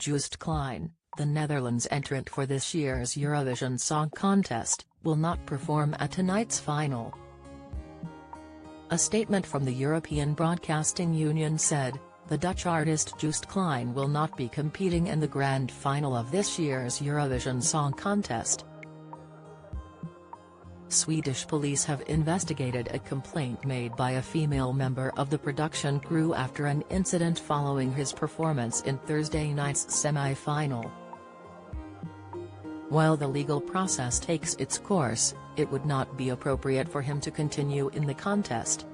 Joost Klein, the Netherlands entrant for this year's Eurovision Song Contest, will not perform at tonight's final. A statement from the European Broadcasting Union said, "The Dutch artist Joost Klein will not be competing in the grand final of this year's Eurovision Song Contest." Swedish police have investigated a complaint made by a female member of the production crew after an incident following his performance in Thursday night's semi-final. While the legal process takes its course, it would not be appropriate for him to continue in the contest.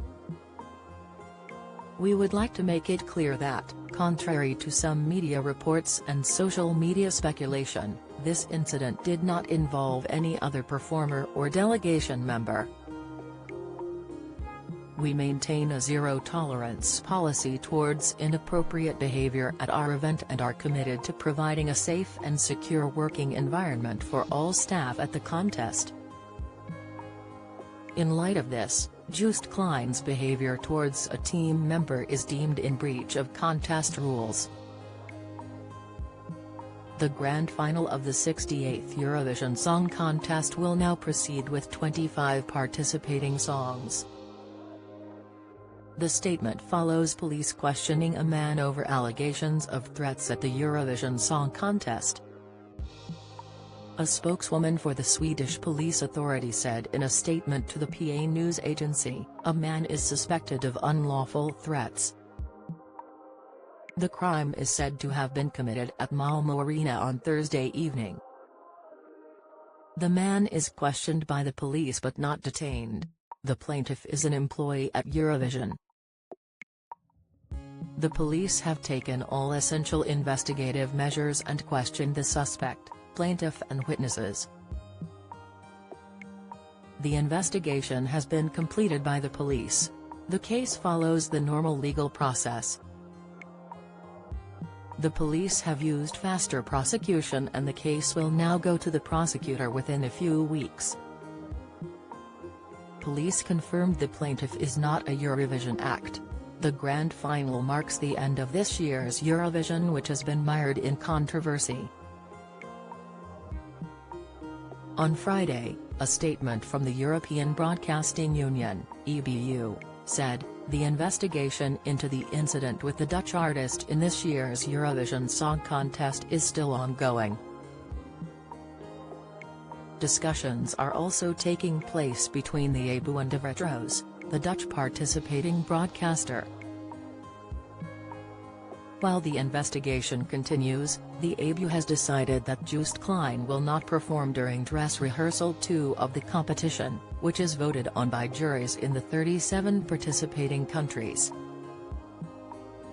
"We would like to make it clear that, contrary to some media reports and social media speculation, this incident did not involve any other performer or delegation member. We maintain a zero-tolerance policy towards inappropriate behavior at our event and are committed to providing a safe and secure working environment for all staff at the contest." In light of this, Joost Klein's behavior towards a team member is deemed in breach of contest rules. The grand final of the 68th Eurovision Song Contest will now proceed with 25 participating songs. The statement follows police questioning a man over allegations of threats at the Eurovision Song Contest. A spokeswoman for the Swedish Police Authority said in a statement to the PA news agency, "A man is suspected of unlawful threats. The crime is said to have been committed at Malmö Arena on Thursday evening. The man is questioned by the police but not detained. The plaintiff is an employee at Eurovision. The police have taken all essential investigative measures and questioned the suspect, plaintiff and witnesses. The investigation has been completed by the police. The case follows the normal legal process. The police have used faster prosecution and the case will now go to the prosecutor within a few weeks." Police confirmed the plaintiff is not a Eurovision act. The grand final marks the end of this year's Eurovision, which has been mired in controversy. On Friday, a statement from the European Broadcasting Union, EBU, said, "The investigation into the incident with the Dutch artist in this year's Eurovision Song Contest is still ongoing. Discussions are also taking place between the EBU and De Retros, the Dutch participating broadcaster." While the investigation continues, the EBU has decided that Joost Klein will not perform during dress rehearsal 2 of the competition, which is voted on by juries in the 37 participating countries.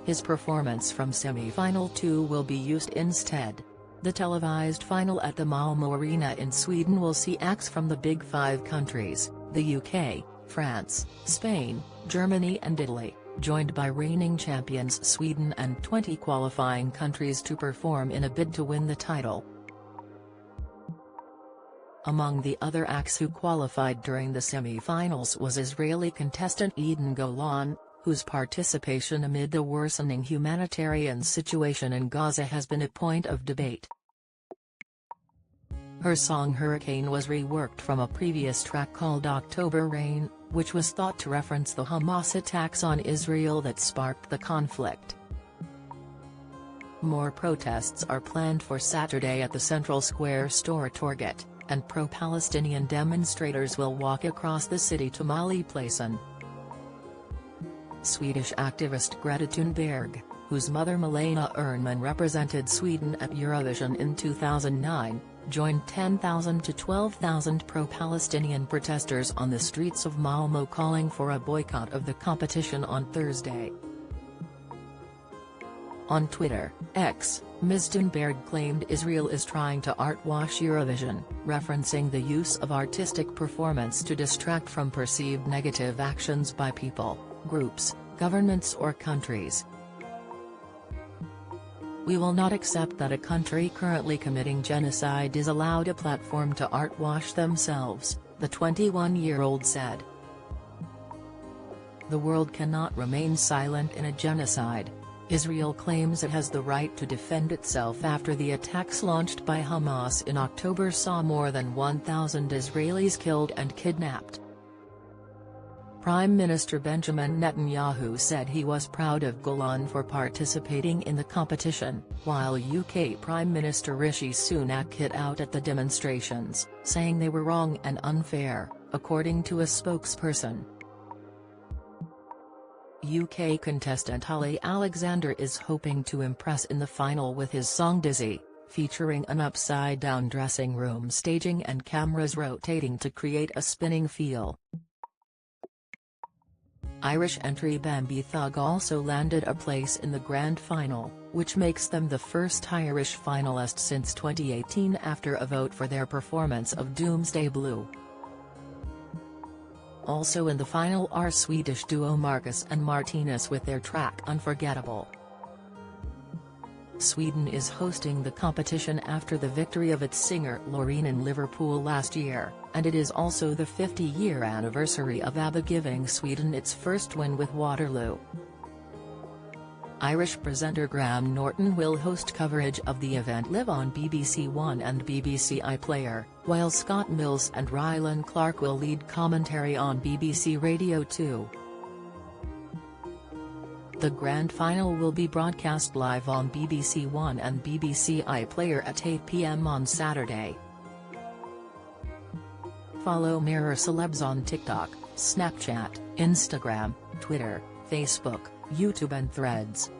His performance from semi-final 2 will be used instead. The televised final at the Malmö Arena in Sweden will see acts from the Big Five countries, the UK, France, Spain, Germany and Italy, joined by reigning champions Sweden and 20 qualifying countries to perform in a bid to win the title. Among the other acts who qualified during the semi-finals was Israeli contestant Eden Golan, whose participation amid the worsening humanitarian situation in Gaza has been a point of debate. Her song Hurricane was reworked from a previous track called October Rain, which was thought to reference the Hamas attacks on Israel that sparked the conflict. More protests are planned for Saturday at the Central Square store Torget, and pro-Palestinian demonstrators will walk across the city to Maliplatsen. Swedish activist Greta Thunberg, whose mother Malena Ernman represented Sweden at Eurovision in 2009, joined 10,000 to 12,000 pro-Palestinian protesters on the streets of Malmö calling for a boycott of the competition on Thursday. On Twitter, X, Ms. Thunberg claimed Israel is trying to art-wash Eurovision, referencing the use of artistic performance to distract from perceived negative actions by people, groups, governments or countries. "We will not accept that a country currently committing genocide is allowed a platform to art-wash themselves," the 21-year-old said. "The world cannot remain silent in a genocide. Israel claims it has the right to defend itself after the attacks launched by Hamas in October saw more than 1,000 Israelis killed and kidnapped. Prime Minister Benjamin Netanyahu said he was proud of Golan for participating in the competition, while UK Prime Minister Rishi Sunak hit out at the demonstrations, saying they were wrong and unfair, according to a spokesperson. UK contestant Holly Alexander is hoping to impress in the final with his song Dizzy, featuring an upside-down dressing room staging and cameras rotating to create a spinning feel. Irish entry Bambi Thug also landed a place in the grand final, which makes them the first Irish finalist since 2018 after a vote for their performance of Doomsday Blue. Also in the final are Swedish duo Marcus and Martinus with their track Unforgettable. Sweden is hosting the competition after the victory of its singer Loreen in Liverpool last year, and it is also the 50-year anniversary of ABBA giving Sweden its first win with Waterloo. Irish presenter Graham Norton will host coverage of the event live on BBC One and BBC iPlayer, while Scott Mills and Rylan Clark will lead commentary on BBC Radio 2. The grand final will be broadcast live on BBC One and BBC iPlayer at 8 p.m. on Saturday. Follow Mirror Celebs on TikTok, Snapchat, Instagram, Twitter, Facebook, YouTube and Threads.